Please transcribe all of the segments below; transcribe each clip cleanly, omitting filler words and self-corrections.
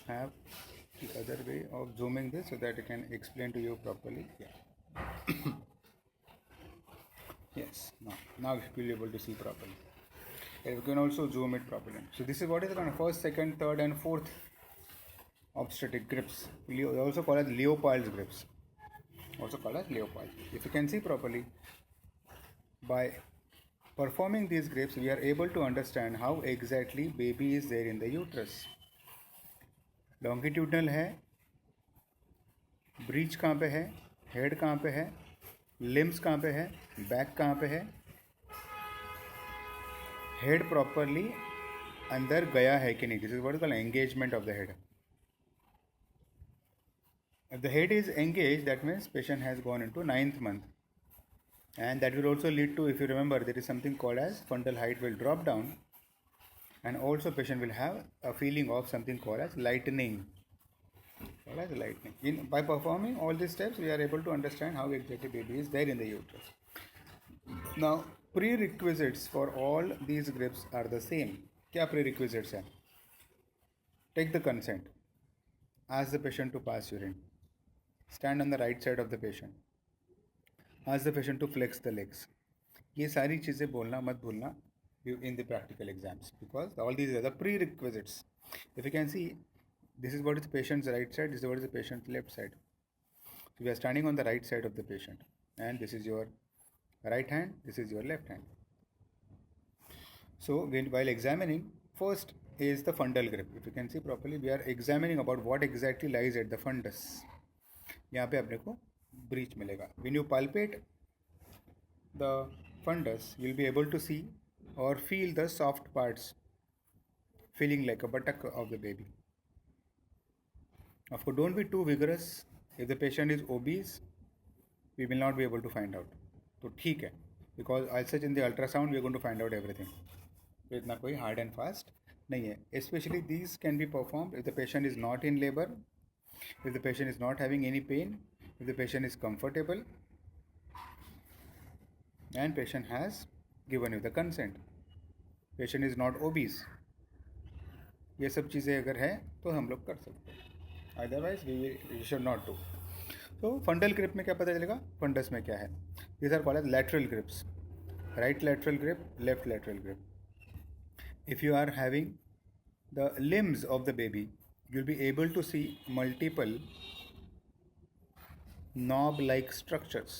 have the other way of zooming this so that I can explain to you properly. Yeah. Yes. Now you will be able to see properly. And we can also zoom it properly. So this is what is the kind of first, second, third, and fourth obstetric grips. We also call it Leopold's grips. Also called as Leopold. If you can see properly, by performing these grips, we are able to understand how exactly baby is there in the uterus. Longitudinal है, breach कहाँ पे है, head कहाँ पे है, limbs कहाँ पे है, बैक कहाँ पे है, हेड प्रॉपरली अंदर गया है कि नहीं. This is what is called engagement of the head. If the head is engaged, that means patient has gone into 9th month, and that will also lead to, if you remember, there is something called as fundal height will drop down, and also patient will have a feeling of something called as lightening. By performing all these steps, we are able to understand how exactly baby is there in the uterus. Now, prerequisites for all these grips are the same. क्या prerequisites हैं? Take the consent. Ask the patient to pass urine. Stand on the right side of the patient. Ask the patient to flex the legs. ये सारी चीज़ें बोलना मत भूलना in the practical exams, because all these are the prerequisites. If you can see, this is what is the patient's right side, this is what is the patient's left side. So we are standing on the right side of the patient, and this is your right hand, this is your left hand. So while examining, first is the fundal grip. If you can see properly, we are examining about what exactly lies at the fundus. यहाँ पे अपने को breach मिलेगा. When you palpate the fundus, you will be able to see or feel the soft parts feeling like a buttock of the baby. Of course, don't be too vigorous. If the patient is obese, we will not be able to find out. तो ठीक है, because as such in the ultrasound we are going to find out everything. तो इतना कोई hard and fast नहीं है. Especially these can be performed if the patient is not in labor, if the patient is not having any pain, if the patient is comfortable, and patient has given you the consent. Patient is not obese. ये सब चीज़ें अगर है तो हम लोग कर सकते हैं. Otherwise we should not do. तो फंडल ग्रिप में क्या पता चलेगा, फंडस में क्या है. These are called as lateral grips. Right lateral grip, left lateral grip. If you are having the limbs of the baby, you will be able to see multiple knob like structures,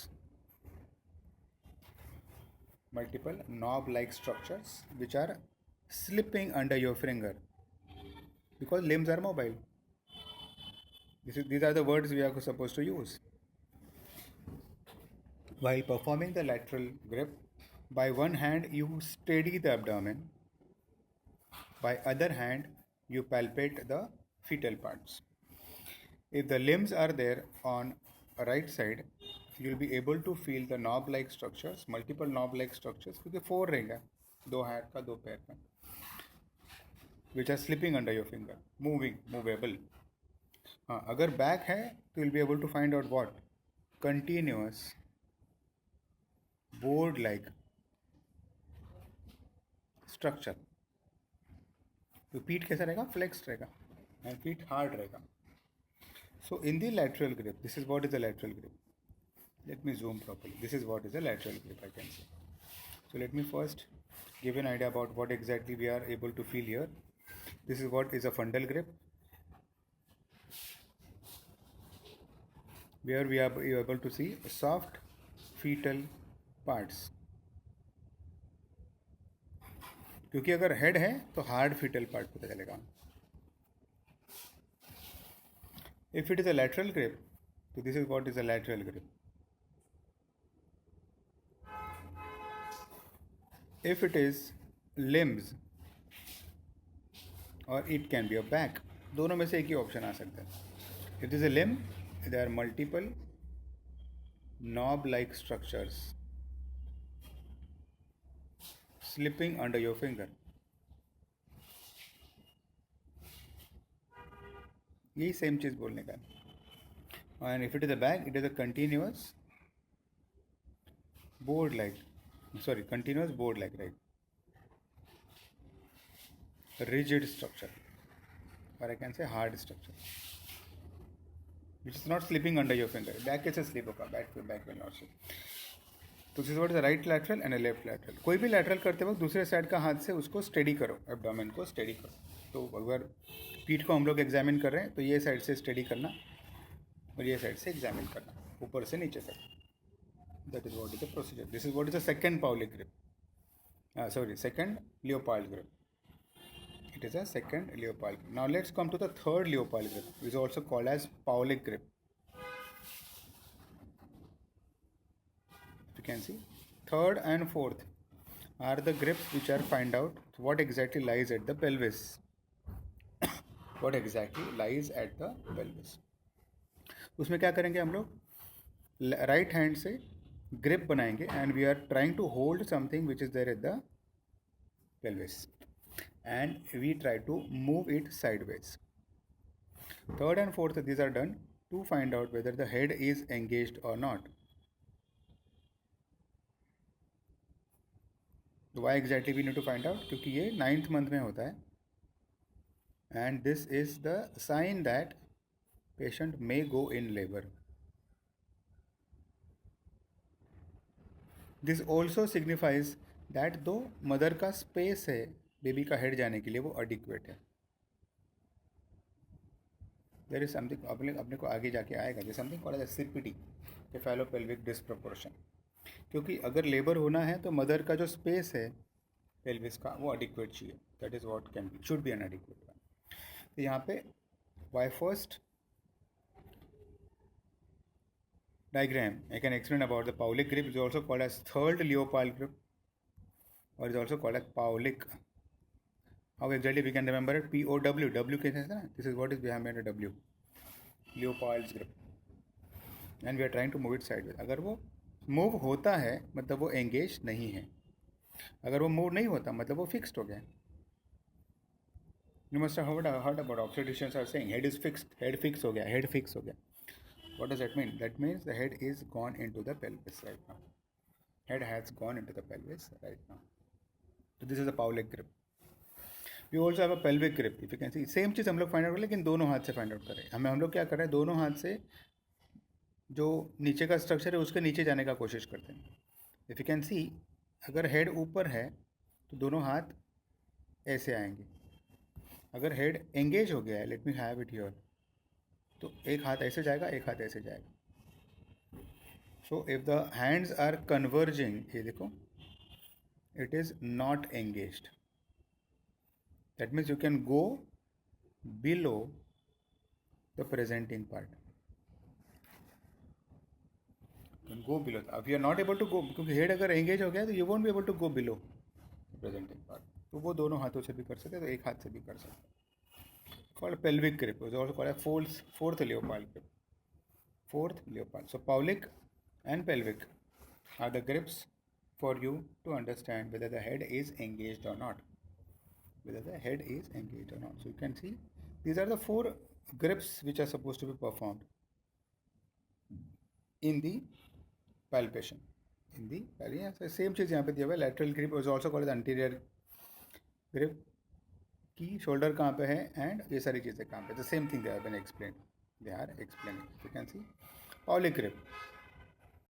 which are slipping under your finger, because limbs are mobile. These are the words we are supposed to use. While performing the lateral grip, by one hand you steady the abdomen, by other hand you palpate the fetal parts. If the limbs are there on right side, you will be able to feel the knob like structures, multiple knob like structures, क्योंकि 4 रहेगा, 2 हाथ का 2 पैर का, which are slipping under your finger, movable. हाँ, अगर back है तो you'll be able to find out what? Continuous board like structure. तो पीठ कैसा रहेगा? फ्लेक्स रहेगा, and feet hard रहेगा. So in the lateral grip, this is what is the lateral grip. Let me zoom properly. This is what is the lateral grip, I can say. So let me first give an idea about what exactly we are able to feel here. This is what is a fundal grip, where we are able to see soft fetal parts. क्योंकि अगर head है तो hard fetal part पता चलेगा. If it is a lateral grip, so this is what is a lateral grip. If it is limbs, or it can be a back, दोनों में से एक ही ऑप्शन आ सकता है. If it is a limb, there are multiple knob-like structures slipping under your finger. यही same चीज़ बोलने का. And if it is a bag, it is a continuous board like, right? A rigid structure. or I can say hard structure, which is not slipping under your finger. Back कैसे slip होगा? Back will not slip. तो this is what is right lateral and left lateral. कोई भी lateral करते वक्त दूसरे side का हाथ से उसको स्टेडी करो, एब्डोमेन को स्टेडी करो. तो अगर पीठ को हम लोग एग्जामिन कर रहे हैं तो ये साइड से स्टेडी करना और ये साइड से एग्जामिन करना, ऊपर से नीचे तक. That is what is the procedure. This is what is the second Pawlik grip. Second Leopold grip. It is a second Leopold grip. Now let's come to the third Leopold grip, which is also called as Paulic grip. You can see third and fourth are the grips which are find out what exactly lies at the pelvis. What exactly lies at the pelvis. उसमें क्या करेंगे हम लोग? Right hand से grip बनाएंगे and we are trying to hold something which is there at the pelvis and we try to move it sideways. Third and fourth these are done to find out whether the head is engaged और not. Why exactly we need to find out? क्योंकि ये 9th month में होता है and this is the sign that patient may go in labour. This also signifies that दो mother का space है baby का हेड जाने के लिए वो अडिक्वेट है. देर इज समथिंग अपने को आगे जाके आएगा. There something called as CPD, cephalopelvic disproportion. क्योंकि अगर लेबर होना है तो मदर का जो स्पेस है पेल्विस का वो अडिक्वेट चाहिए. That is what can be should be an adequate one. तो यहाँ पे why first diagram I can explain about the Paulic grip. Is also called as third Leopold grip or is also called as Paulic. How exactly we can remember it? POW. W कैसे है ना? This is what is behind the W. Leopold's grip. And we are trying to move it sideways. अगर वो move होता है मतलब वो engage नहीं है. अगर वो मूव नहीं होता मतलब वो फिक्स्ड हो गया. You must have heard about obstetricians are saying head is fixed. Head fix हो गया. Head fix हो गया. What does that mean? That means the head is gone into the pelvis right now. Head has gone into the pelvis right now. So this is a Paulic grip. We also have a pelvic grip. If you can see, same चीज़ हम लोग find out करें लेकिन दोनों हाथ से find out करें. हम लोग क्या कर रहे हैं? दोनों हाथ से जो नीचे का स्ट्रक्चर है उसके नीचे जाने का कोशिश करते हैं. इफ़ यू कैन सी, अगर हेड ऊपर है तो दोनों हाथ ऐसे आएंगे. अगर हेड एंगेज हो गया है, let me have it here, तो एक हाथ ऐसे जाएगा, एक हाथ ऐसे जाएगा. So if the hands are converging, ये देखो, it is not engaged. That means you can go below the presenting part. Can go below. अब you are not able to go, क्योंकि हेड अगर एंगेज हो गया तो you won't be able to go below the presenting part. तो वो दोनों हाथों से भी कर सकते हैं, तो एक हाथ से भी कर सकते हैं. Called pelvic grip. It is also called a fourth Leopold grip. Fourth Leopold. So Paulic and pelvic are the grips for you to understand whether the head is engaged or not. Whether the head is engaged or not. So you can see these are the 4 grips which are supposed to be performed in the palpation. In the so same चीज़ यहाँ पे दिया हुआ है. Lateral grip is also called the anterior grip. कि shoulder कहाँ पे है and ये सारी चीज़ें कहाँ पे. The same thing they are been explain. They are explaining. You can see Paulic grip.